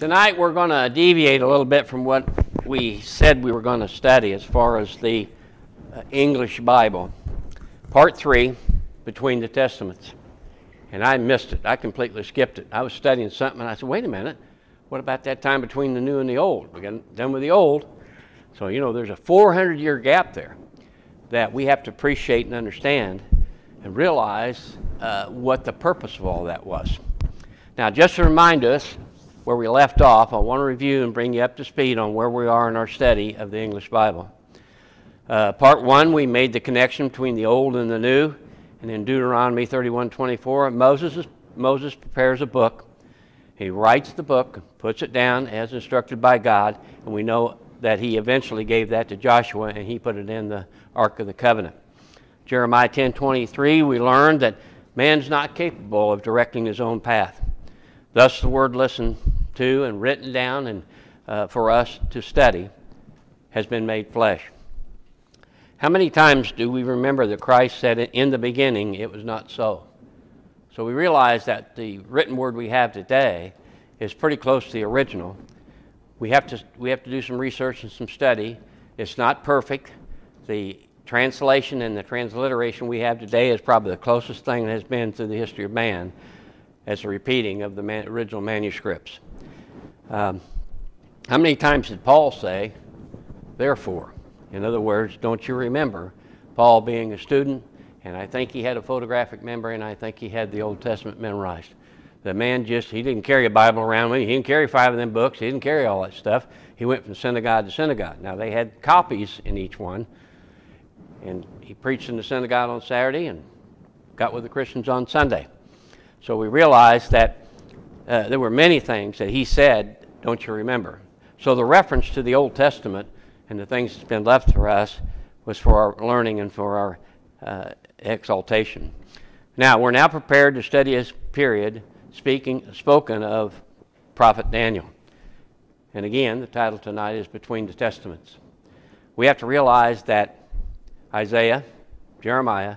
Tonight we're going to deviate a little bit from what we said we were going to study as far as the English Bible. Part 3, Between the Testaments. And I missed it. I completely skipped it. I was studying something and I said, wait a minute, what about that time between the New and the Old? We got done with the Old. So, you know, there's a 400-year gap there that we have to appreciate and understand and realize what the purpose of all that was. Now, just to remind us where we left off, I want to review and bring you up to speed on where we are in our study of the English Bible. Part 1, we made the connection between the Old and the New, and in Deuteronomy 31:24, Moses prepares a book. He writes the book, puts it down as instructed by God, and we know that he eventually gave that to Joshua, and he put it in the Ark of the Covenant. Jeremiah 10:23, we learned that man's not capable of directing his own path. Thus the word listened to and written down and for us to study has been made flesh. How many times do we remember that Christ said in the beginning it was not so? So we realize that the written word we have today is pretty close to the original. We have to do some research and some study. It's not perfect. The translation and the transliteration we have today is probably the closest thing that has been through the history of man as a repeating of the original manuscripts. How many times did Paul say, therefore? In other words, don't you remember Paul being a student, and I think he had a photographic memory, and I think he had the Old Testament memorized. The man he didn't carry a Bible around with him. He didn't carry 5 of them books. He didn't carry all that stuff. He went from synagogue to synagogue. Now, they had copies in each one, and he preached in the synagogue on Saturday and got with the Christians on Sunday. So we realized that there were many things that he said, don't you remember? So the reference to the Old Testament and the things that's been left for us was for our learning and for our exaltation. Now, we're now prepared to study a period spoken of Prophet Daniel. And again, the title tonight is Between the Testaments. We have to realize that Isaiah, Jeremiah,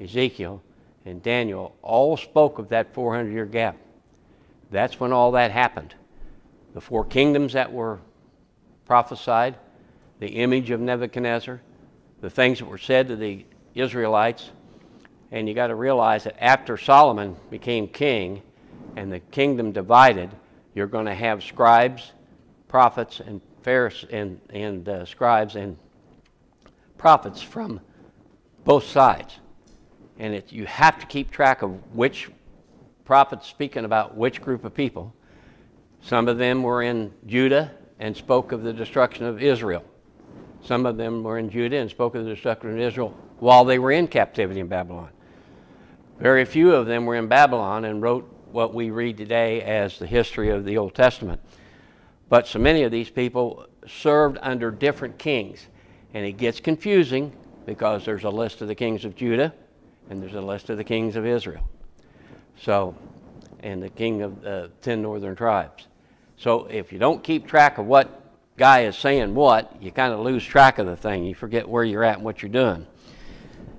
Ezekiel, and Daniel all spoke of that 400-year gap. That's when all that happened. The 4 kingdoms that were prophesied, the image of Nebuchadnezzar, the things that were said to the Israelites, and you got to realize that after Solomon became king and the kingdom divided, you're going to have scribes, prophets, and Pharisees, and scribes and prophets from both sides. And you have to keep track of which prophets speaking about which group of people. Some of them were in Judah and spoke of the destruction of Israel. Some of them were in Judah and spoke of the destruction of Israel while they were in captivity in Babylon. Very few of them were in Babylon and wrote what we read today as the history of the Old Testament. But so many of these people served under different kings. And it gets confusing because there's a list of the kings of Judah and there's a list of the kings of Israel. So, and the king of the 10 northern tribes. So if you don't keep track of what guy is saying what, you kind of lose track of the thing. You forget where you're at and what you're doing.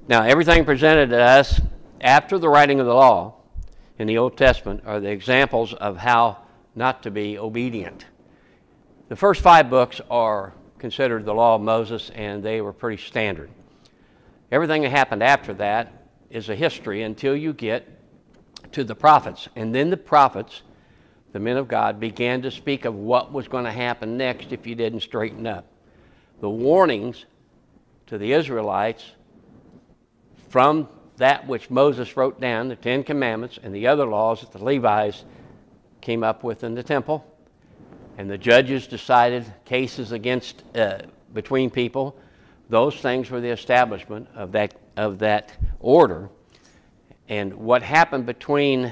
Now, everything presented to us after the writing of the law in the Old Testament are the examples of how not to be obedient. The first 5 books are considered the law of Moses, and they were pretty standard. Everything that happened after that is a history until you get to the prophets. And then the prophets, the men of God, began to speak of what was going to happen next if you didn't straighten up. The warnings to the Israelites from that which Moses wrote down, the 10 Commandments and the other laws that the Levites came up with in the temple, and the judges decided cases against between people. Those things were the establishment of that order. And what happened between,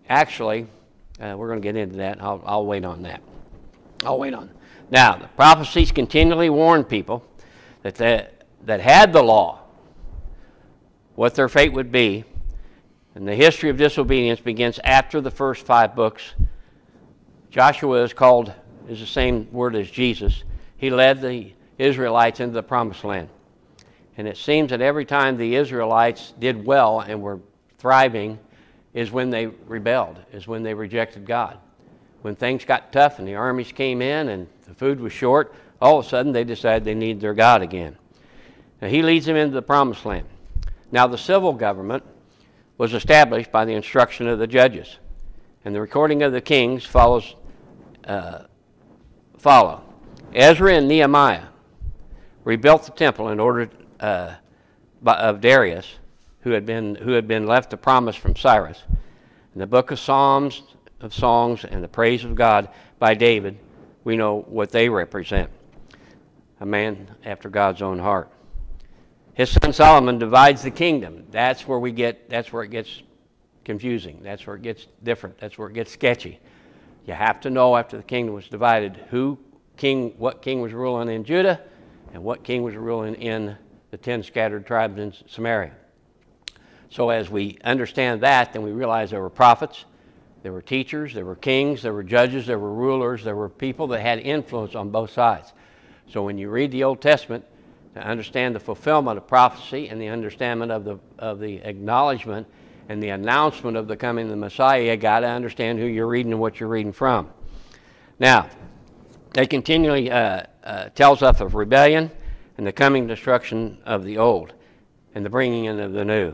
actually, we're going to get into that. I'll wait on that. I'll wait on. Now, the prophecies continually warned people that had the law, what their fate would be. And the history of disobedience begins after the first 5 books. Joshua is the same word as Jesus. He led the Israelites into the promised land. And it seems that every time the Israelites did well and were thriving is when they rebelled, is when they rejected God. when things got tough and the armies came in and the food was short, all of a sudden they decided they need their God again. Now he leads them into the promised land. Now the civil government was established by the instruction of the judges, and the recording of the kings follow. Ezra and Nehemiah rebuilt the temple in order of Darius, who had been left a promise from Cyrus. In the book of Psalms, of Songs, and the praise of God by David, we know what they represent. A man after God's own heart. His son Solomon divides the kingdom. That's where it gets confusing. That's where it gets different. That's where it gets sketchy. You have to know after the kingdom was divided what king was ruling in Judah and what king was ruling in the 10 scattered tribes in Samaria. So as we understand that, then we realize there were prophets, there were teachers, there were kings, there were judges, there were rulers, there were people that had influence on both sides. So when you read the Old Testament, to understand the fulfillment of prophecy and the understanding of the acknowledgement and the announcement of the coming of the Messiah, you got to understand who you're reading and what you're reading from. Now, they continually tells us of rebellion and the coming destruction of the old and the bringing in of the new.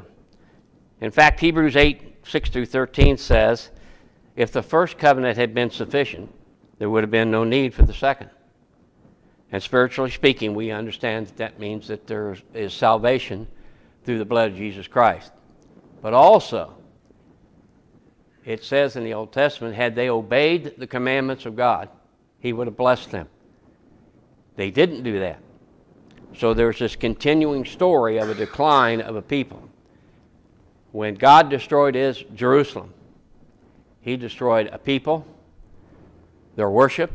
In fact, Hebrews 8:6-13 says, if the first covenant had been sufficient, there would have been no need for the second. And spiritually speaking, we understand that means that there is salvation through the blood of Jesus Christ. But also, it says in the Old Testament, had they obeyed the commandments of God, he would have blessed them. They didn't do that. So there's this continuing story of a decline of a people. When God destroyed Jerusalem, he destroyed a people, their worship.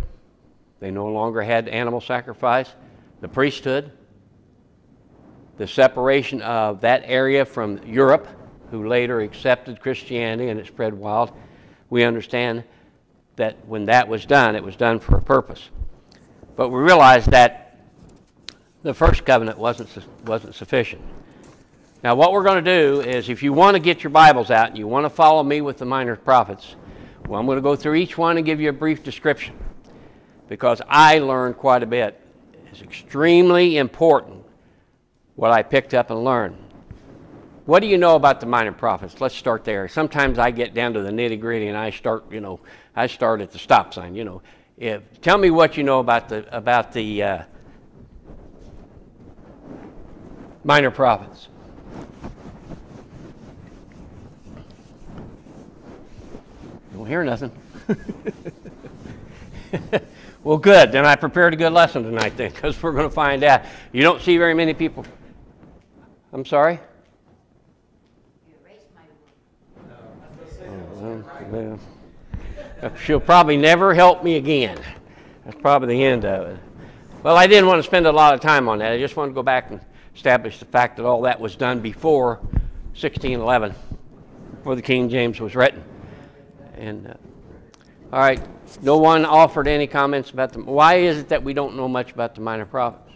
They no longer had animal sacrifice, the priesthood, the separation of that area from Europe, who later accepted Christianity and it spread wild. We understand that when that was done, it was done for a purpose. But we realize that the first covenant wasn't sufficient. Now what we're going to do is, if you want to get your Bibles out and you want to follow me with the minor prophets, well, I'm going to go through each one and give you a brief description, because I learned quite a bit. It's extremely important what I picked up and learned. What do you know about the minor prophets? Let's start there. Sometimes I get down to the nitty-gritty and I start at the stop sign. Tell me what you know about the minor prophets. Don't hear nothing. Well, good. Then I prepared a good lesson tonight then, because we're going to find out. You don't see very many people. I'm sorry? You erased my word. She'll probably never help me again. That's probably the end of it. Well, I didn't want to spend a lot of time on that. I just wanted to go back and establish the fact that all that was done before 1611, before the King James was written. And all right, no one offered any comments about them. Why is it that we don't know much about the minor prophets?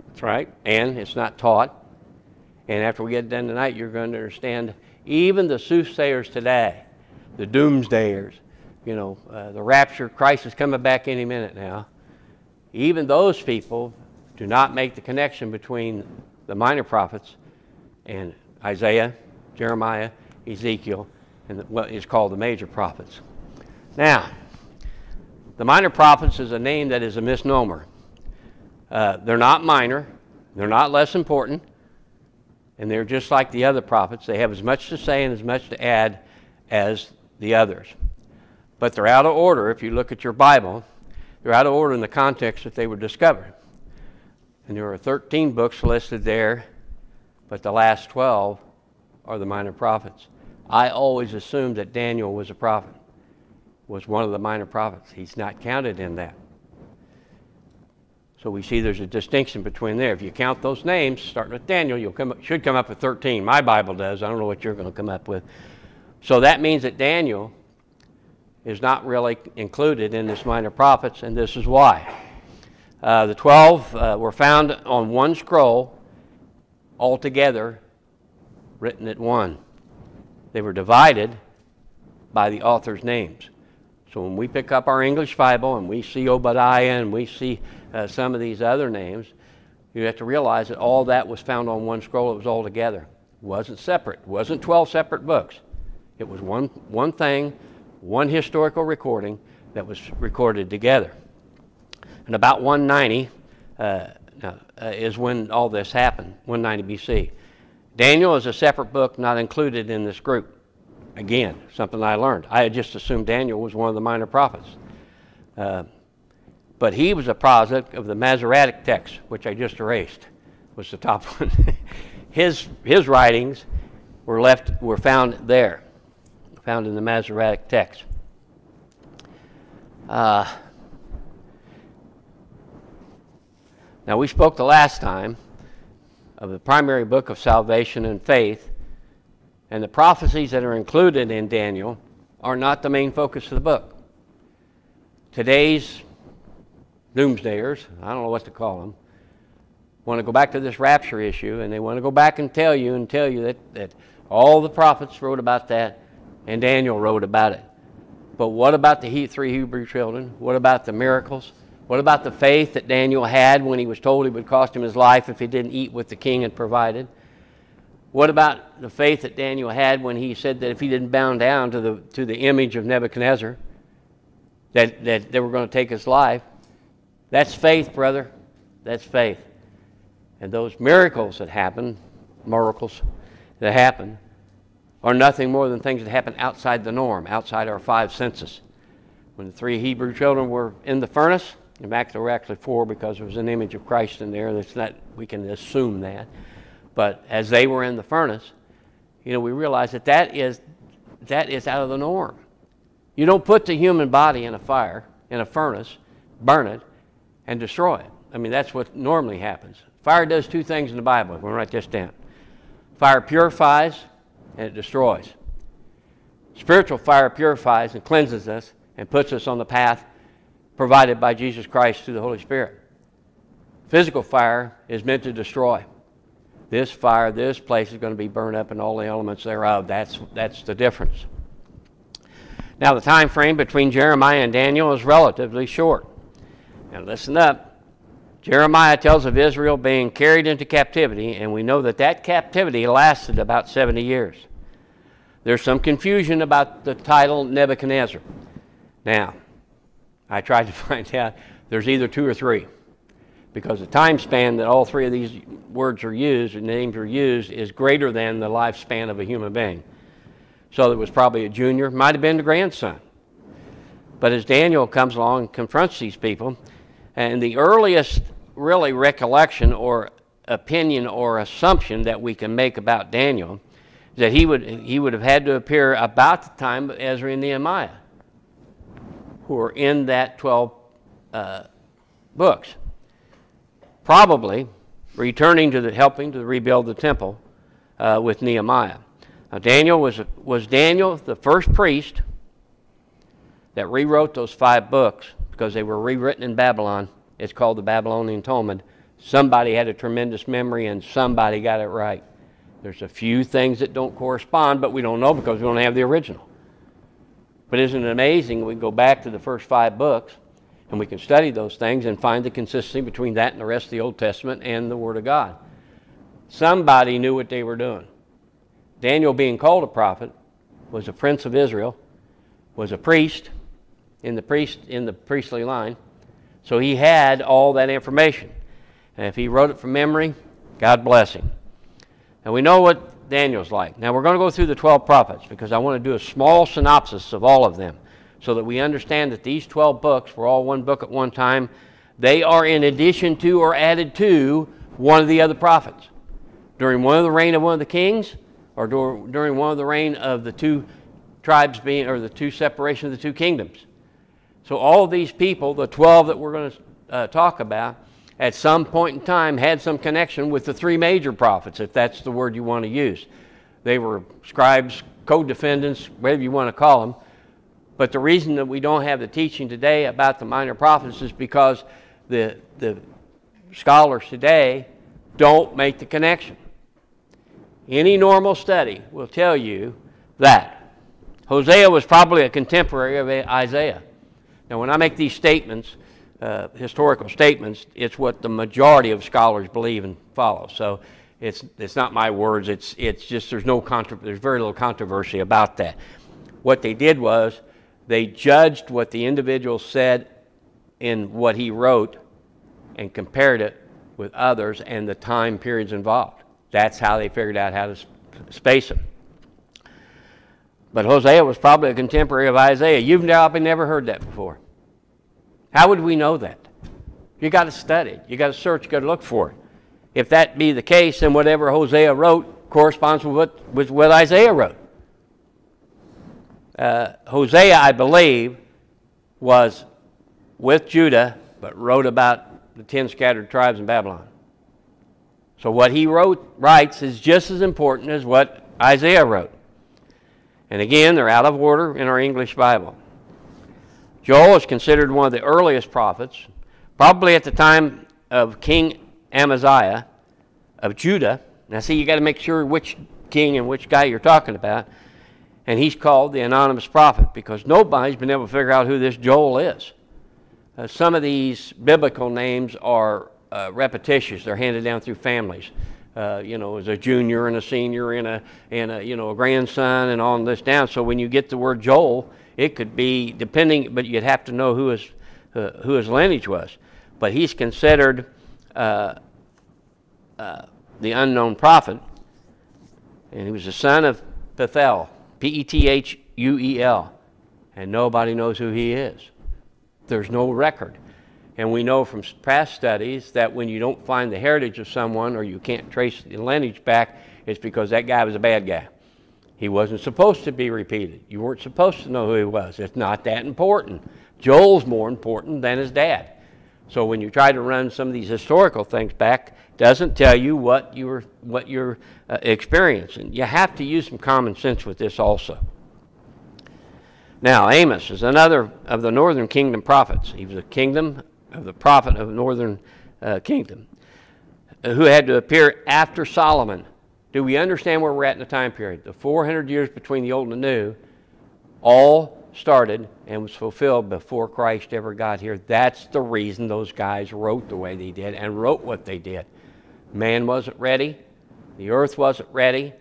That's right, and it's not taught. And after we get done tonight, you're going to understand even the soothsayers today, the doomsdayers, the rapture, Christ is coming back any minute now. Even those people do not make the connection between the minor prophets and Isaiah, Jeremiah, Ezekiel, and what is called the major prophets. Now, the minor prophets is a name that is a misnomer. They're not minor, they're not less important, and they're just like the other prophets. They have as much to say and as much to add as the others. But they're out of order. If you look at your Bible, they're out of order in the context that they were discovered. And there are 13 books listed there, but the last 12 are the minor prophets. I always assumed that Daniel was a prophet, was one of the minor prophets. He's not counted in that. So we see there's a distinction between there. If you count those names, starting with Daniel, should come up with 13. My Bible does. I don't know what you're going to come up with. So that means that Daniel is not really included in this minor prophets, and this is why. The 12 were found on one scroll, all together, written at one. They were divided by the author's names. So when we pick up our English Bible and we see Obadiah and we see some of these other names, you have to realize that all that was found on one scroll. It was all together. It wasn't separate. It wasn't 12 separate books. It was one thing, one historical recording that was recorded together. And about 190 is when all this happened, 190 BC. Daniel is a separate book not included in this group. Again, something I learned. I had just assumed Daniel was one of the minor prophets. But he was a product of the Masoretic text, which I just erased, was the top one. His writings were found there, found in the Masoretic text. Now, we spoke the last time of the primary book of salvation and faith, and the prophecies that are included in Daniel are not the main focus of the book. Today's doomsdayers, I don't know what to call them, want to go back to this rapture issue, and they want to go back and tell you that all the prophets wrote about that, and Daniel wrote about it. But what about the three Hebrew children? What about the miracles? What about the faith that Daniel had when he was told it would cost him his life if he didn't eat what the king had provided? What about the faith that Daniel had when he said that if he didn't bow down to the image of Nebuchadnezzar, that they were going to take his life? That's faith, brother. That's faith. And those miracles that happen, are nothing more than things that happen outside the norm, outside our five senses. When the three Hebrew children were in the furnace, in fact, there were actually four because there was an image of Christ in there. That's not, we can assume that. But as they were in the furnace, we realize that is out of the norm. You don't put the human body in a fire, in a furnace, burn it, and destroy it. I mean, that's what normally happens. Fire does two things in the Bible. We'll write this down. Fire purifies and it destroys. Spiritual fire purifies and cleanses us and puts us on the path provided by Jesus Christ through the Holy Spirit. Physical fire is meant to destroy. This fire, this place is going to be burned up and all the elements thereof. That's the difference. Now, the time frame between Jeremiah and Daniel is relatively short. Now, listen up. Jeremiah tells of Israel being carried into captivity, and we know that captivity lasted about 70 years. There's some confusion about the title Nebuchadnezzar. Now, I tried to find out there's either two or three, because the time span that all three of these words are used and names are used is greater than the lifespan of a human being. So there was probably a junior, might have been the grandson. But as Daniel comes along and confronts these people, and the earliest really recollection or opinion or assumption that we can make about Daniel is that he would have had to appear about the time of Ezra and Nehemiah, who are in that 12 books. Probably returning to helping to rebuild the temple with Nehemiah. Now, Daniel was Daniel the first priest that rewrote those 5 books because they were rewritten in Babylon. It's called the Babylonian Talmud. Somebody had a tremendous memory and somebody got it right. There's a few things that don't correspond, but we don't know because we don't have the original. But isn't it amazing? We go back to the first 5 books and we can study those things and find the consistency between that and the rest of the Old Testament and the Word of God. Somebody knew what they were doing. Daniel, being called a prophet, was a prince of Israel, was a priest in the priestly line, so he had all that information. And if he wrote it from memory, God bless him. And we know what Daniel's like. Now we're going to go through the 12 prophets because I want to do a small synopsis of all of them so that we understand that these 12 books were all one book at one time. They are in addition to or added to one of the other prophets. During one of the reign of one of the kings, or during one of the reign of the 2 tribes being, or the 2 separation of the 2 kingdoms. So all of these people, the 12 that we're going to talk about, at some point in time had some connection with the 3 major prophets, if that's the word you want to use. They were scribes, co-defendants, whatever you want to call them. But the reason that we don't have the teaching today about the minor prophets is because the scholars today don't make the connection. Any normal study will tell you that Hosea was probably a contemporary of Isaiah. Now, when I make these statements, historical statements, it's what the majority of scholars believe and follow. So it's not my words. It's just there's very little controversy about that. What they did was they judged what the individual said in what he wrote and compared it with others and the time periods involved. That's how they figured out how to space them. But Hosea was probably a contemporary of Isaiah. You've probably never heard that before. How would we know that? You got to study. You got to search. You got to look for it. If that be the case, then whatever Hosea wrote corresponds with what Isaiah wrote. Hosea, I believe, was with Judah, but wrote about the 10 scattered tribes in Babylon. So what he writes is just as important as what Isaiah wrote. And again, they're out of order in our English Bible. Joel is considered one of the earliest prophets, probably at the time of King Amaziah of Judah. Now see, you got to make sure which king and which guy you're talking about. And he's called the anonymous prophet because nobody's been able to figure out who this Joel is. Some of these biblical names are repetitious. They're handed down through families. As a junior and a senior and a grandson and on this down. So when you get the word Joel, it could be depending, but you'd have to know who his lineage was. But he's considered the unknown prophet, and he was the son of Pethuel, Pethuel, and nobody knows who he is. There's no record. And we know from past studies that when you don't find the heritage of someone or you can't trace the lineage back, it's because that guy was a bad guy. He wasn't supposed to be repeated. You weren't supposed to know who he was. It's not that important. Joel's more important than his dad. So when you try to run some of these historical things back, it doesn't tell you what you're experiencing. You have to use some common sense with this also. Now, Amos is another of the northern kingdom prophets. He was a kingdom of the prophet of the northern kingdom, who had to appear after Solomon. Do we understand where we're at in the time period? The 400 years between the old and the new all started and was fulfilled before Christ ever got here. That's the reason those guys wrote the way they did and wrote what they did. Man wasn't ready. The earth wasn't ready.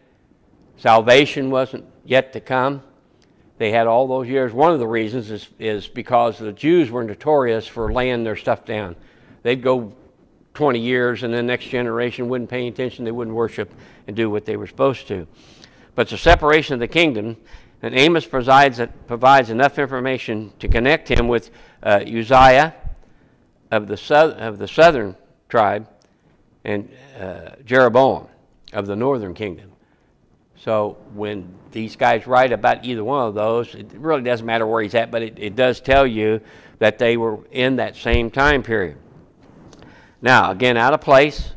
Salvation wasn't yet to come. They had all those years. One of the reasons is because the Jews were notorious for laying their stuff down. They'd go 20 years and the next generation wouldn't pay attention. They wouldn't worship and do what they were supposed to. But the separation of the kingdom, and Amos provides enough information to connect him with Uzziah of the southern tribe and Jeroboam of the northern kingdom. So when these guys write about either one of those, it really doesn't matter where he's at, but it does tell you that they were in that same time period. Now, again, out of place,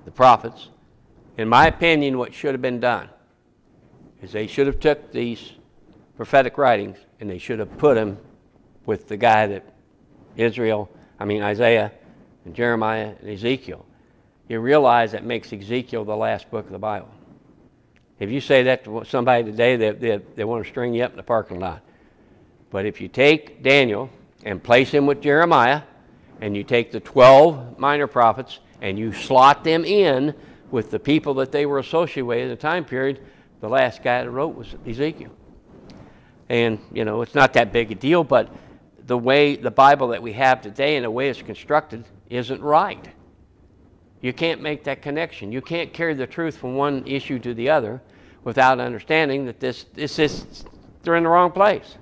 the prophets. In my opinion, what should have been done is they should have took these prophetic writings and they should have put them with the guy that Isaiah and Jeremiah and Ezekiel. You realize that makes Ezekiel the last book of the Bible. If you say that to somebody today, they want to string you up in the parking lot. But if you take Daniel and place him with Jeremiah, and you take the 12 minor prophets and you slot them in with the people that they were associated with in the time period, the last guy that wrote was Ezekiel. And, it's not that big a deal, but the way the Bible that we have today and the way it's constructed isn't right. You can't make that connection. You can't carry the truth from one issue to the other without understanding that they're in the wrong place.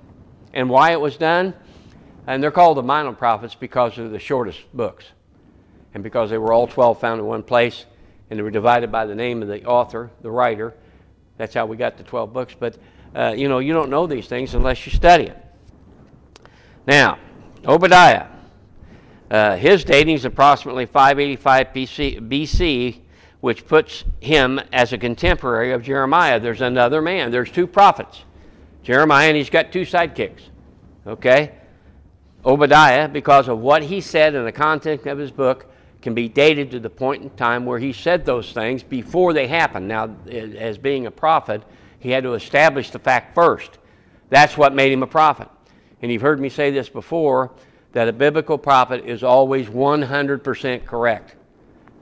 And why it was done, and they're called the minor prophets because they're the shortest books. And because they were all 12 found in one place, and they were divided by the name of the author, the writer. That's how we got the 12 books. But, you don't know these things unless you study it. Now, Obadiah. His dating is approximately 585 BC, which puts him as a contemporary of Jeremiah. There's another man. There's two prophets. Jeremiah, and he's got two sidekicks. Okay? Obadiah, because of what he said in the content of his book, can be dated to the point in time where he said those things before they happened. Now, as being a prophet, he had to establish the fact first. That's what made him a prophet. And you've heard me say this before, that a biblical prophet is always 100% correct.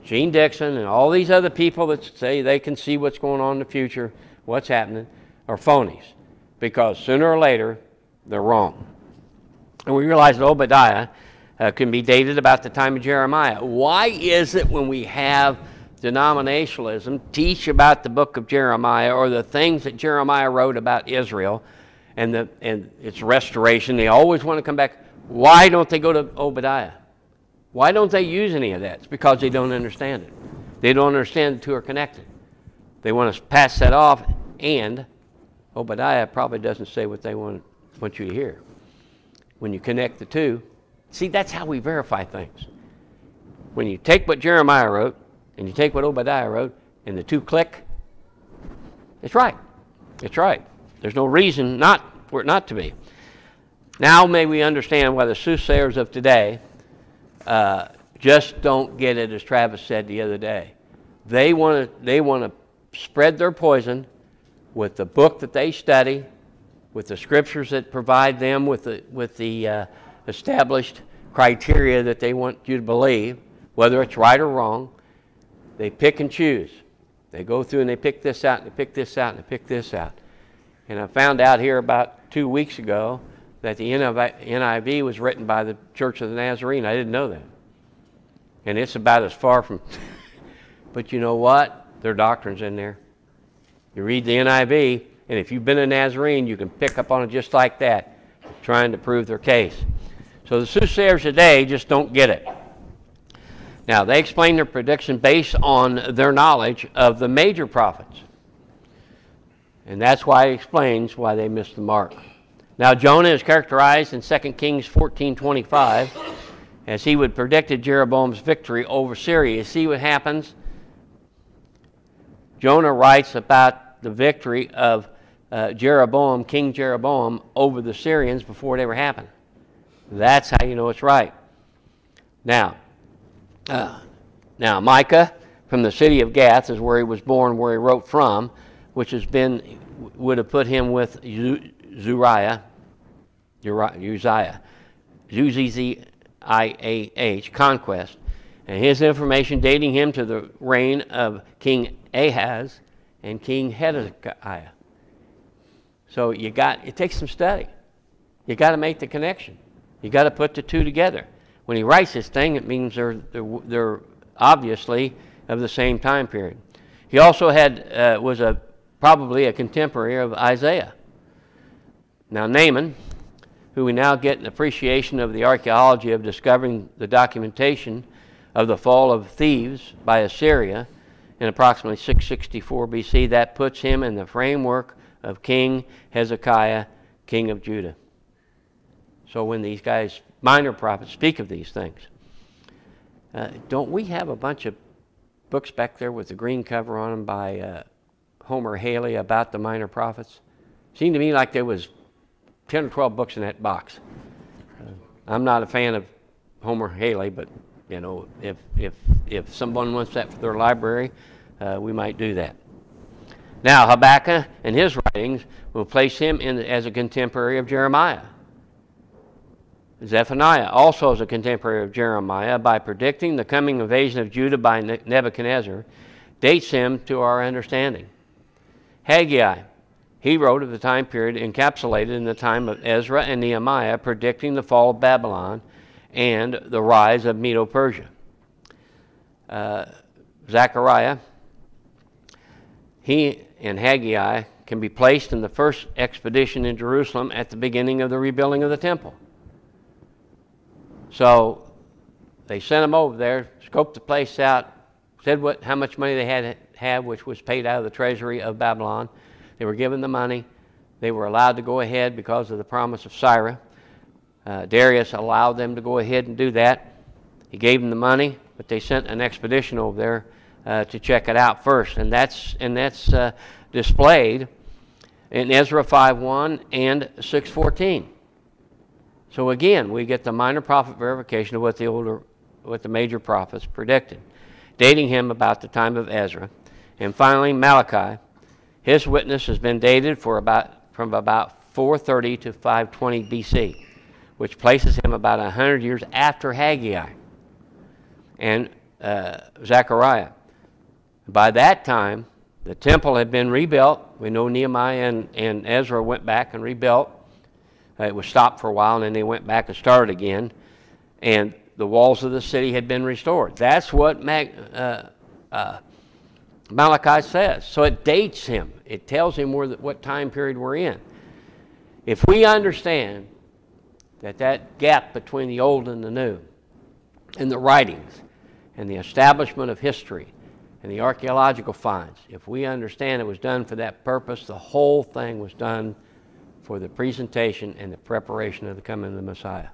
Gene Dixon and all these other people that say they can see what's going on in the future, what's happening, are phonies. Because sooner or later, they're wrong. And we realize that Obadiah can be dated about the time of Jeremiah. Why is it when we have denominationalism teach about the book of Jeremiah or the things that Jeremiah wrote about Israel and its restoration, they always want to come back? Why don't they go to Obadiah? Why don't they use any of that? It's because they don't understand it. They don't understand the two are connected. They want to pass that off, and Obadiah probably doesn't say what they want you to hear. When you connect the two, see, that's how we verify things. When you take what Jeremiah wrote and you take what Obadiah wrote and the two click, it's right. It's right. There's no reason for it not to be. Now may we understand why the soothsayers of today just don't get it, as Travis said the other day. They want to spread their poison with the book that they study, with the scriptures that provide them with the established criteria that they want you to believe, whether it's right or wrong. They pick and choose. They go through and they pick this out, and they pick this out, and they pick this out. And I found out here about 2 weeks ago that the NIV was written by the Church of the Nazarene. I didn't know that. And it's about as far from... But you know what? Their doctrine's in there. You read the NIV, and if you've been a Nazarene, you can pick up on it just like that, trying to prove their case. So the soothsayers today just don't get it. Now, they explain their prediction based on their knowledge of the major prophets. And that's why it explains why they missed the mark. Now, Jonah is characterized in 2 Kings 14:25 as he would predicted Jeroboam's victory over Syria. You see what happens? Jonah writes about the victory of Jeroboam, King Jeroboam, over the Syrians before it ever happened. That's how you know it's right. Now, Micah from the city of Gath is where he was born, where he wrote from, which would have put him with Uzziah, Uzziah, conquest, and his information dating him to the reign of King Ahaz and King Hezekiah. So it takes some study. You got to make the connection. You got to put the two together. When he writes this thing, it means they're obviously of the same time period. He also was probably a contemporary of Isaiah. Now Naaman, who we now get an appreciation of the archaeology of discovering the documentation of the fall of Thebes by Assyria in approximately 664 BC, that puts him in the framework of King Hezekiah, king of Judah. So when these guys, minor prophets, speak of these things, don't we have a bunch of books back there with the green cover on them by Homer Haley about the minor prophets? Seemed to me like there was 10 or 12 books in that box. I'm not a fan of Homer Haley, but you know, if someone wants that for their library, we might do that. Now, Habakkuk and his writings will place him as a contemporary of Jeremiah. Zephaniah also is a contemporary of Jeremiah by predicting the coming invasion of Judah by Nebuchadnezzar, dates him to our understanding. Haggai, he wrote of the time period encapsulated in the time of Ezra and Nehemiah, predicting the fall of Babylon and the rise of Medo-Persia. Zechariah, he and Haggai can be placed in the first expedition in Jerusalem at the beginning of the rebuilding of the temple. So they sent them over there, scoped the place out, said how much money they had to have, which was paid out of the treasury of Babylon. They were given the money. They were allowed to go ahead because of the promise of Cyrus. Darius allowed them to go ahead and do that. He gave them the money, but they sent an expedition over there to check it out first, and that's displayed in Ezra 5:1 and 6:14. So again, we get the minor prophet verification of what the major prophets predicted, dating him about the time of Ezra. And finally, Malachi, his witness has been dated from about 430 to 520 BC, which places him about 100 years after Haggai and Zechariah. By that time, the temple had been rebuilt. We know Nehemiah and Ezra went back and rebuilt. It was stopped for a while, and then they went back and started again. And the walls of the city had been restored. That's what Malachi says. So it dates him. It tells him what time period we're in. If we understand that gap between the old and the new, and the writings, and the establishment of history, and the archaeological finds, if we understand it was done for that purpose, the whole thing was done for the presentation and the preparation of the coming of the Messiah.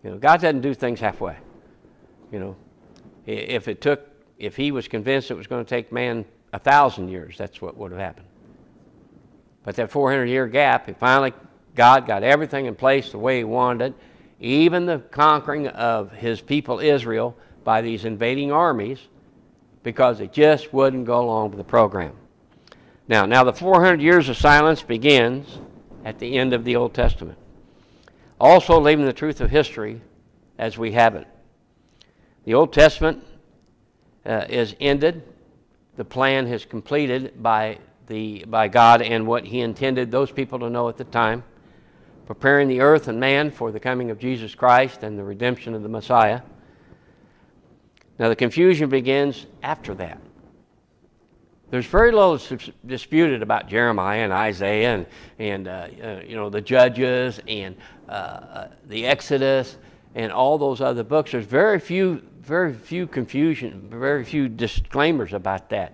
You know, God doesn't do things halfway. You know, if he was convinced it was going to take man 1,000 years, that's what would have happened. But that 400-year gap, finally God got everything in place the way he wanted it, even the conquering of his people Israel by these invading armies, because it just wouldn't go along with the program. Now the 400 years of silence begins at the end of the Old Testament, also leaving the truth of history as we have it. The Old Testament is ended. The plan is completed by God and what he intended those people to know at the time, preparing the earth and man for the coming of Jesus Christ and the redemption of the Messiah. Now the confusion begins after that. There's very little disputed about Jeremiah and Isaiah and the Judges and the Exodus and all those other books. There's very few confusion, very few disclaimers about that.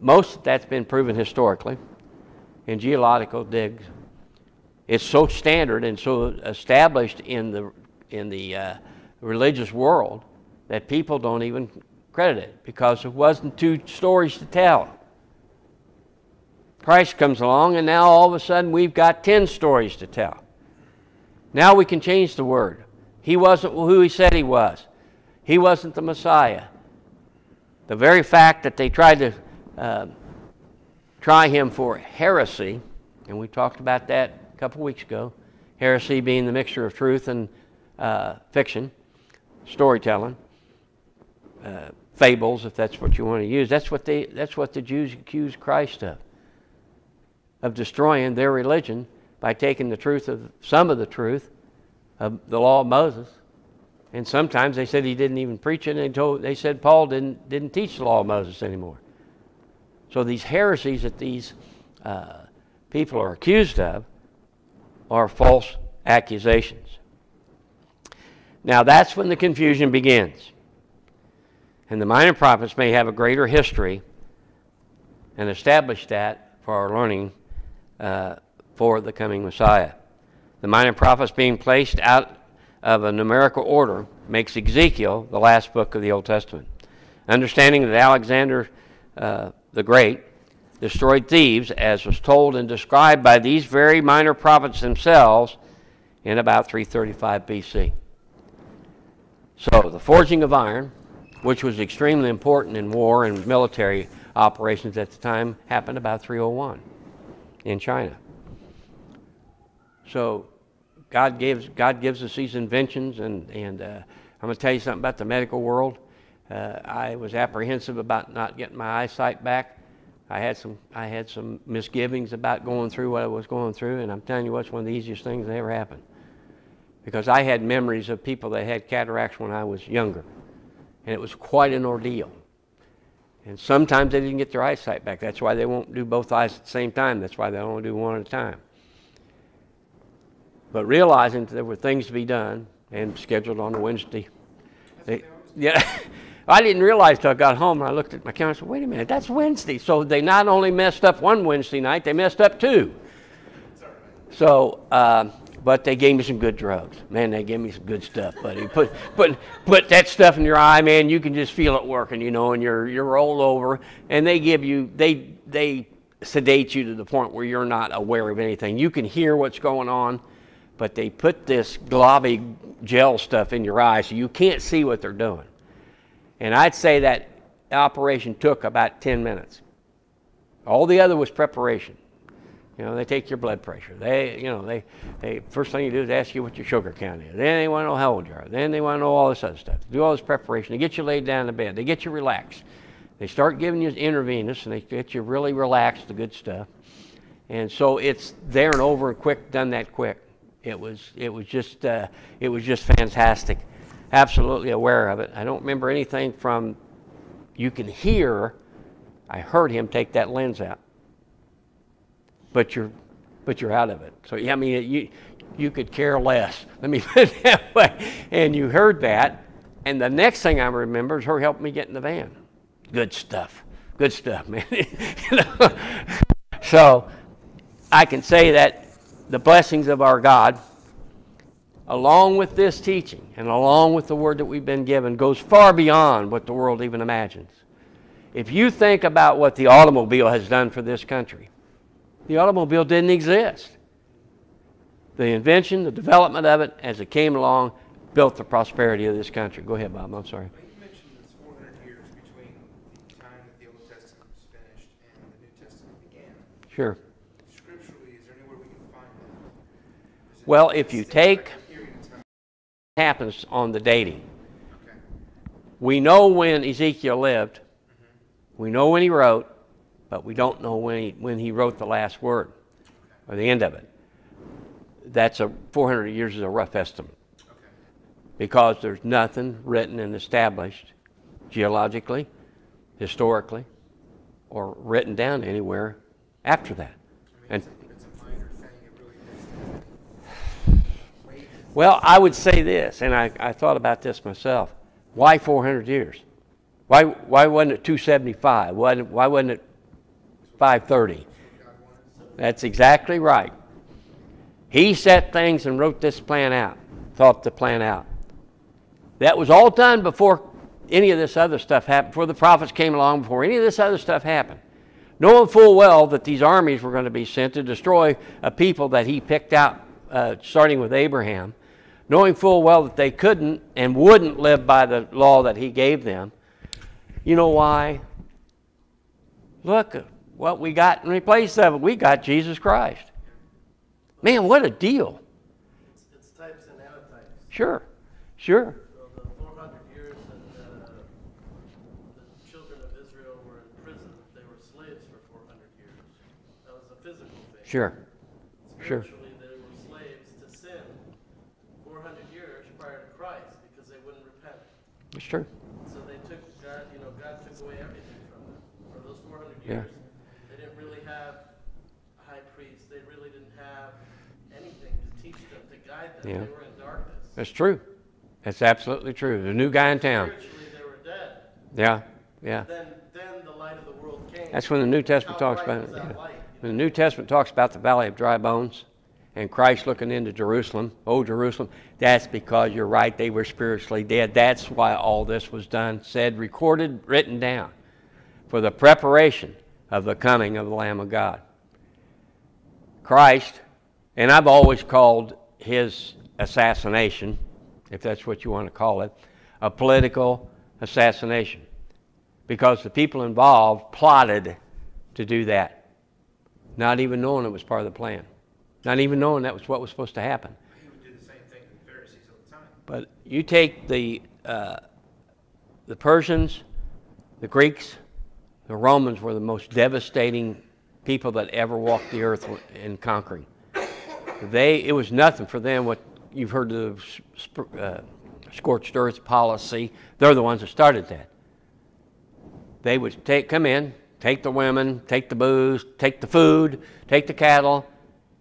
Most of that's been proven historically in geological digs. It's so standard and so established in the religious world that people don't even credit it, because there wasn't two stories to tell. Christ comes along, and now all of a sudden we've got 10 stories to tell. Now we can change the word. He wasn't who he said he was. He wasn't the Messiah. The very fact that they tried to try him for heresy, and we talked about that a couple weeks ago, heresy being the mixture of truth and fiction, storytelling, fables, if that's what you want to use. That's what the Jews accused Christ of destroying their religion by taking the truth of some of the truth of the law of Moses. And sometimes they said he didn't even preach it, and they said Paul didn't teach the law of Moses anymore. So these heresies that these people are accused of are false accusations. Now that's when the confusion begins. And the minor prophets may have a greater history and establish that for our learning for the coming Messiah. The minor prophets being placed out of a numerical order makes Ezekiel the last book of the Old Testament. Understanding that Alexander the Great destroyed Thebes, as was told and described by these very minor prophets themselves in about 335 BC. So the forging of iron, which was extremely important in war and military operations at the time, happened about 301 in China. So God gives us these inventions, and I'm going to tell you something about the medical world. I was apprehensive about not getting my eyesight back. I had some misgivings about going through what I was going through, and I'm telling you what's one of the easiest things that ever happened. Because I had memories of people that had cataracts when I was younger, and it was quite an ordeal. And sometimes they didn't get their eyesight back. That's why they won't do both eyes at the same time. That's why they only do one at a time. But realizing that there were things to be done and scheduled on a Wednesday. I didn't realize till I got home, and I looked at my calendar and said, wait a minute, that's Wednesday. So they not only messed up one Wednesday night, they messed up two. So, but they gave me some good drugs. Man, they gave me some good stuff, buddy. Put that stuff in your eye, man, you can just feel it working, you know, and you're rolled over. And they give you, they sedate you to the point where you're not aware of anything. You can hear what's going on, but they put this globby gel stuff in your eye so you can't see what they're doing. And I'd say that operation took about 10 minutes. All the other was preparation. You know, they take your blood pressure. They first thing you do is ask you what your sugar count is. Then they want to know how old you are. Then they want to know all this other stuff. They do all this preparation. They get you laid down in bed. They get you relaxed. They start giving you intravenous, and they get you really relaxed, the good stuff. And so it's there and over and quick, done that quick. It was just fantastic. Absolutely aware of it. I don't remember anything from. You can hear. I heard him take that lens out. But you're out of it. So yeah, I mean, you could care less. Let me put it that way. And you heard that, and the next thing I remember is her helping me get in the van. Good stuff, man. You know? So I can say that the blessings of our God, along with this teaching and along with the word that we've been given, goes far beyond what the world even imagines. If you think about what the automobile has done for this country, the automobile didn't exist. The invention, the development of it, as it came along, built the prosperity of this country. Go ahead, Bob. I'm sorry. You mentioned it's 400 years between the time that the Old Testament was finished and the New Testament began. Sure. Scripturally, is there anywhere we can find that? Well, if you take what happens on the dating, Okay. we know when Ezekiel lived, we know when he wrote, but we don't know when he wrote the last word or the end of it. That's 400 years is a rough estimate. Okay. Because there's nothing written and established geologically, historically, or written down anywhere after that. I mean, it's a minor thing. It really doesn't. Well, I would say this, and I thought about this myself. Why 400 years? Why wasn't it 275? Why wasn't it 530? That's exactly right. He set things and wrote this plan out, thought the plan out. That was all done before any of this other stuff happened, before the prophets came along, before any of this other stuff happened. Knowing full well that these armies were going to be sent to destroy a people that he picked out, starting with Abraham, knowing full well that they couldn't and wouldn't live by the law that he gave them. You know why? Look at what we got in replace of it. We got Jesus Christ. Man, what a deal. It's types and antitypes. Sure. So the 400 years that the children of Israel were in prison, they were slaves for 400 years. That was a physical thing. Sure. Spiritually, they were slaves to sin 400 years prior to Christ because they wouldn't repent. It's true. So they took God, God took away everything from them. For those 400 years, they didn't really have a high priest. They really didn't have anything to teach them, to guide them. Yeah. They were in darkness. That's true. That's absolutely true. The new guy in town. Spiritually, they were dead. Yeah. Then the light of the world came. That's when the New Testament How talks bright about it. was that Yeah. light? When the New Testament talks about the valley of dry bones and Christ looking into Jerusalem, oh Jerusalem, that's because you're right, they were spiritually dead. That's why all this was done, said, recorded, written down for the preparation of the coming of the Lamb of God. Christ, and I've always called his assassination, if that's what you want to call it, a political assassination, because the people involved plotted to do that, not even knowing it was part of the plan, not even knowing that was what was supposed to happen. He would do the same thing to the Pharisees all the time. But you take the Persians, the Greeks, the Romans were the most devastating people that ever walked the earth in conquering. It was nothing for them. What you've heard of the scorched earth policy, they're the ones that started that. They would come in, take the women, take the booze, take the food, take the cattle,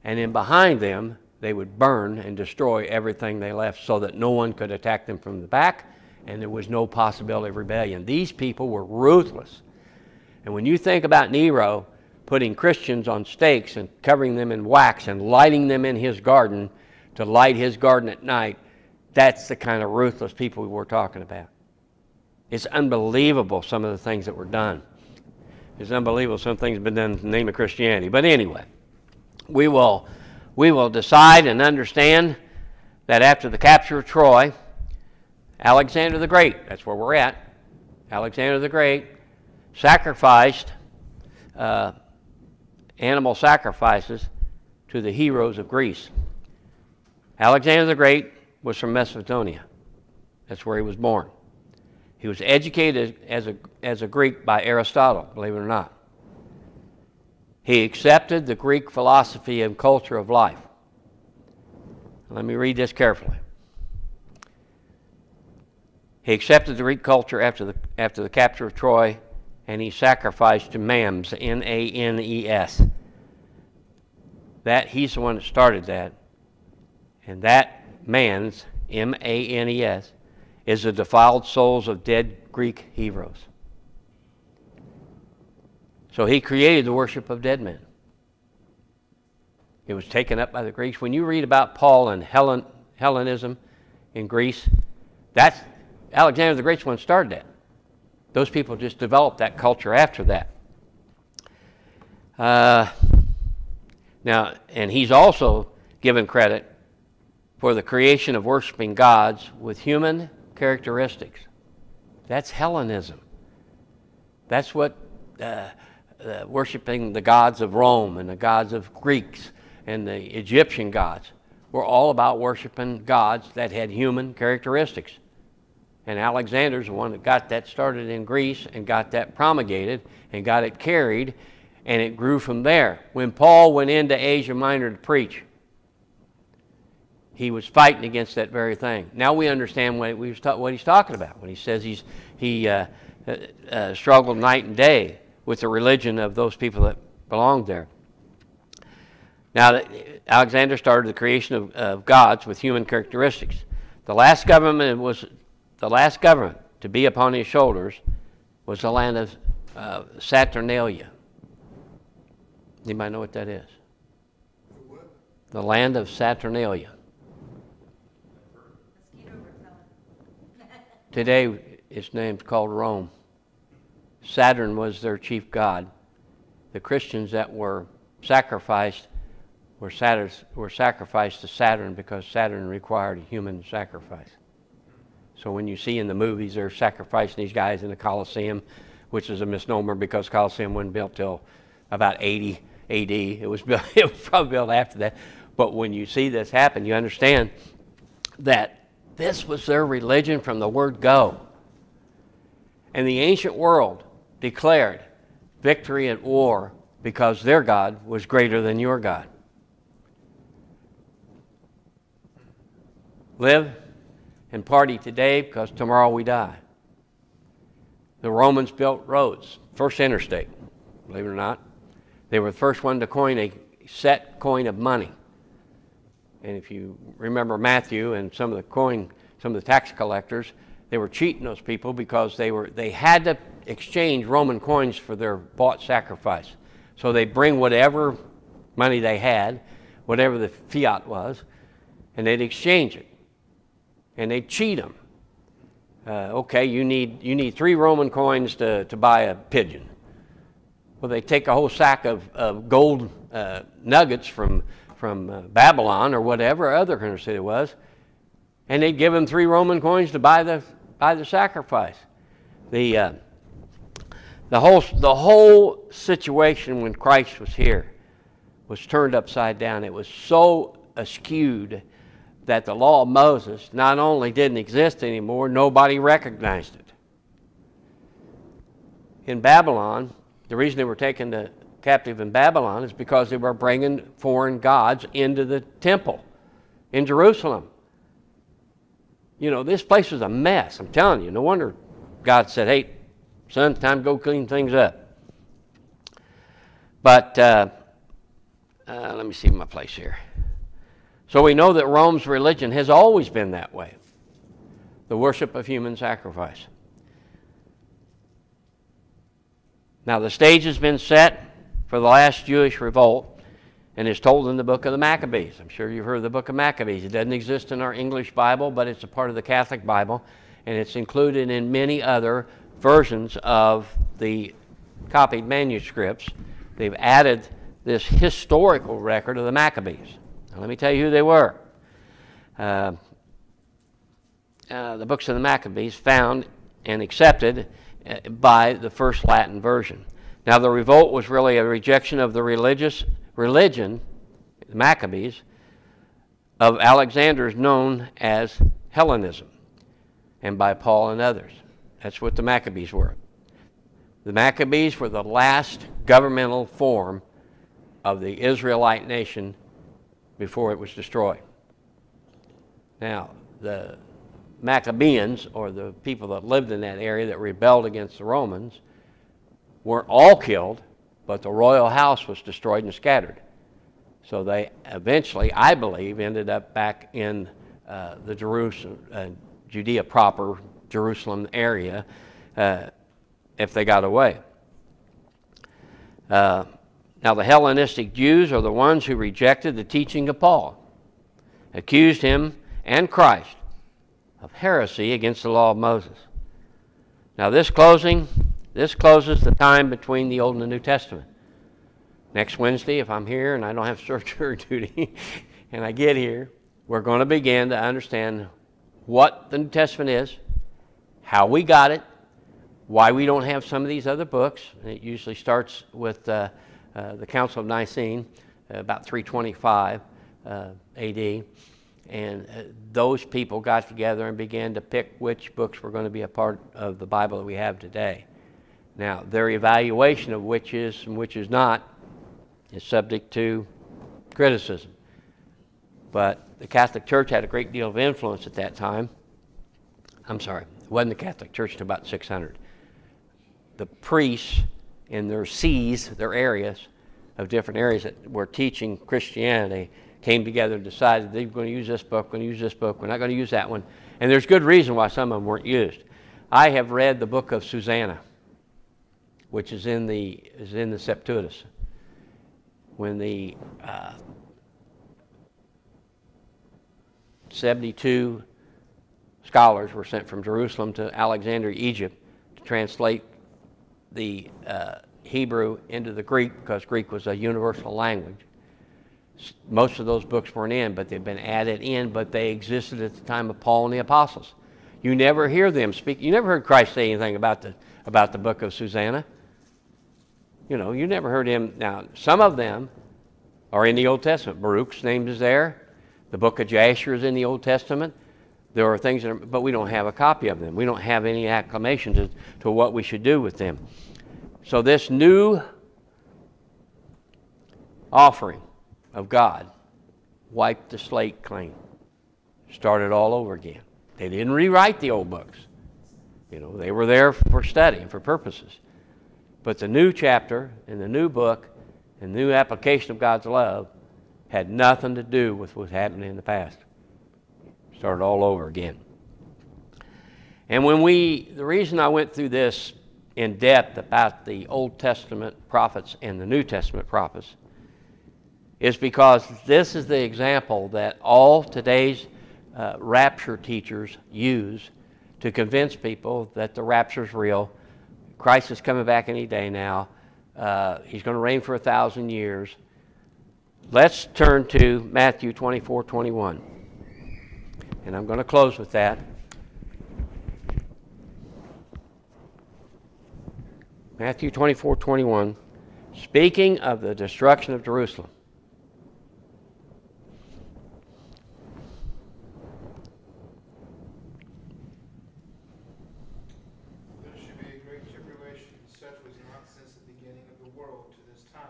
and then behind them, they would burn and destroy everything they left so that no one could attack them from the back, and there was no possibility of rebellion. These people were ruthless. And when you think about Nero putting Christians on stakes and covering them in wax and lighting them in his garden to light his garden at night, that's the kind of ruthless people we were talking about. It's unbelievable, some of the things that were done. It's unbelievable some things have been done in the name of Christianity. But anyway, we will decide and understand that after the capture of Troy, Alexander the Great, that's where we're at, Alexander the Great sacrificed animal sacrifices to the heroes of Greece. Alexander the Great was from Macedonia. That's where he was born. He was educated as a Greek by Aristotle, believe it or not. He accepted the Greek philosophy and culture of life. Let me read this carefully. He accepted the Greek culture after the capture of Troy, and he sacrificed to Manes, Manes. He's the one that started that. And that Manes, Manes, is the defiled souls of dead Greek heroes. So he created the worship of dead men. It was taken up by the Greeks. When you read about Paul and Hellenism in Greece, that's Alexander the Great's one started that. Those people just developed that culture after that. Now, and he's also given credit for the creation of worshiping gods with human characteristics. That's Hellenism. That's what worshiping the gods of Rome and the gods of Greeks and the Egyptian gods were all about worshiping gods that had human characteristics. And Alexander's the one that got that started in Greece and got that promulgated and got it carried, and it grew from there. When Paul went into Asia Minor to preach, he was fighting against that very thing. Now we understand what he's talking about when he says he struggled night and day with the religion of those people that belonged there. Now, Alexander started the creation of gods with human characteristics. The last government to be upon his shoulders was the land of Saturnalia. Anybody know what that is? The land of Saturnalia. Today, its name's called Rome. Saturn was their chief god. The Christians that were sacrificed were sacrificed to Saturn because Saturn required a human sacrifice. So when you see in the movies they're sacrificing these guys in the Colosseum, which is a misnomer because Colosseum wasn't built till about 80 A.D. It was probably built after that. But when you see this happen, you understand that this was their religion from the word go. And the ancient world declared victory at war because their God was greater than your God. Live and party today because tomorrow we die. The Romans built roads, first interstate, believe it or not. They were the first one to coin a set coin of money. And if you remember Matthew and some of the tax collectors, they were cheating those people because they had to exchange Roman coins for their bought sacrifice. So they bring whatever money they had, whatever the fiat was, and they'd exchange it. And they'd cheat them. Okay, you need 3 Roman coins to buy a pigeon. Well, they take a whole sack of gold nuggets from Babylon or whatever other country it was, and they'd give them 3 Roman coins to buy the sacrifice. The whole situation when Christ was here was turned upside down. It was so askewed that the law of Moses not only didn't exist anymore, nobody recognized it. In Babylon, the reason they were taken captive in Babylon is because they were bringing foreign gods into the temple in Jerusalem. You know, this place was a mess. I'm telling you, no wonder God said, hey, son, time to go clean things up. But let me see my place here. So we know that Rome's religion has always been that way, the worship of human sacrifice. Now the stage has been set for the last Jewish revolt and is told in the book of the Maccabees. I'm sure you've heard of the book of Maccabees. It doesn't exist in our English Bible, but it's a part of the Catholic Bible, and it's included in many other versions of the copied manuscripts. They've added this historical record of the Maccabees. Now, let me tell you who they were. The books of the Maccabees found and accepted by the first Latin version. Now, the revolt was really a rejection of the religion, the Maccabees, of Alexander's known as Hellenism, and by Paul and others. That's what the Maccabees were. The Maccabees were the last governmental form of the Israelite nation before it was destroyed. Now, the Maccabeans, or the people that lived in that area that rebelled against the Romans, weren't all killed, but the royal house was destroyed and scattered. So they eventually, I believe, ended up back in the Judea proper, Jerusalem area, if they got away. Now, the Hellenistic Jews are the ones who rejected the teaching of Paul, accused him and Christ of heresy against the law of Moses. Now, this closes the time between the Old and the New Testament. Next Wednesday, if I'm here and I don't have surgery duty and I get here, we're going to begin to understand what the New Testament is, how we got it, why we don't have some of these other books. It usually starts with the Council of Nicene, about 325 AD. And those people got together and began to pick which books were going to be a part of the Bible that we have today. Now, their evaluation of which is and which is not is subject to criticism. But the Catholic Church had a great deal of influence at that time. I'm sorry, it wasn't the Catholic Church until about 600. The priests in their sees, their areas of different areas that were teaching Christianity, came together and decided they were going to use this book, we're going to use this book, we're not going to use that one. And there's good reason why some of them weren't used. I have read the book of Susanna, which is in the Septuagint. When the 72 scholars were sent from Jerusalem to Alexandria, Egypt, to translate the Hebrew into the Greek, because Greek was a universal language. Most of those books weren't in, but they've been added in, but they existed at the time of Paul and the apostles. You never hear them speak. You never heard Christ say anything about the book of Susanna. You know, you never heard him. Now, some of them are in the Old Testament. Baruch's name is there. The book of Jasher is in the Old Testament. There are things that are, but we don't have a copy of them. We don't have any acclamation to what we should do with them. So this new offering of God wiped the slate clean. Started all over again. They didn't rewrite the old books. You know, they were there for study and for purposes. But the new chapter and the new book and the new application of God's love had nothing to do with what happened in the past. Started all over again. And the reason I went through this in depth about the Old Testament prophets and the New Testament prophets is because this is the example that all today's rapture teachers use to convince people that the rapture is real. Christ is coming back any day now. He's going to reign for 1,000 years. Let's turn to Matthew 24:21. And I'm going to close with that. Matthew 24:21, speaking of the destruction of Jerusalem. There should be a great tribulation, such was not since the beginning of the world to this time,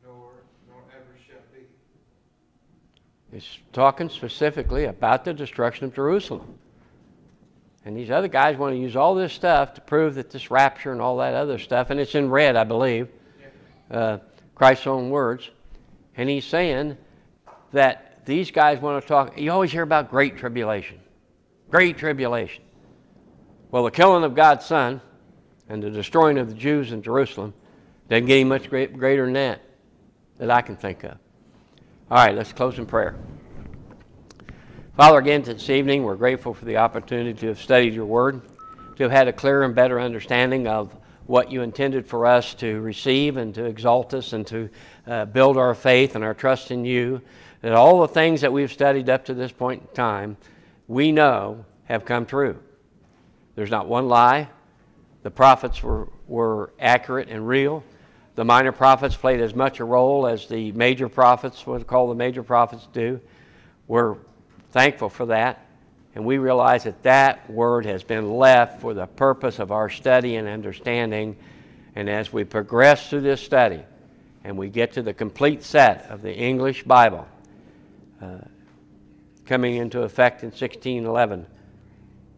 nor ever shall be. It's talking specifically about the destruction of Jerusalem. And these other guys want to use all this stuff to prove that this rapture and all that other stuff, and it's in red, I believe, Christ's own words. And he's saying that these guys want to talk, you always hear about great tribulation. Great tribulation. Well, the killing of God's Son and the destroying of the Jews in Jerusalem doesn't get any much greater than that I can think of. All right, let's close in prayer. Father, again this evening, we're grateful for the opportunity to have studied your word, to have had a clearer and better understanding of what you intended for us to receive and to exalt us and to build our faith and our trust in you, that all the things that we've studied up to this point in time, we know have come true. There's not one lie, The prophets were accurate and real. The minor prophets played as much a role as the major prophets, what we call the major prophets, do. We're thankful for that. And we realize that that word has been left for the purpose of our study and understanding. And as we progress through this study and we get to the complete set of the English Bible coming into effect in 1611,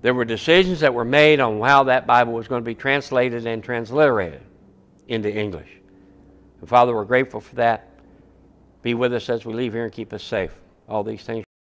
there were decisions that were made on how that Bible was going to be translated and transliterated into English. And Father, we're grateful for that. Be with us as we leave here and keep us safe. All these things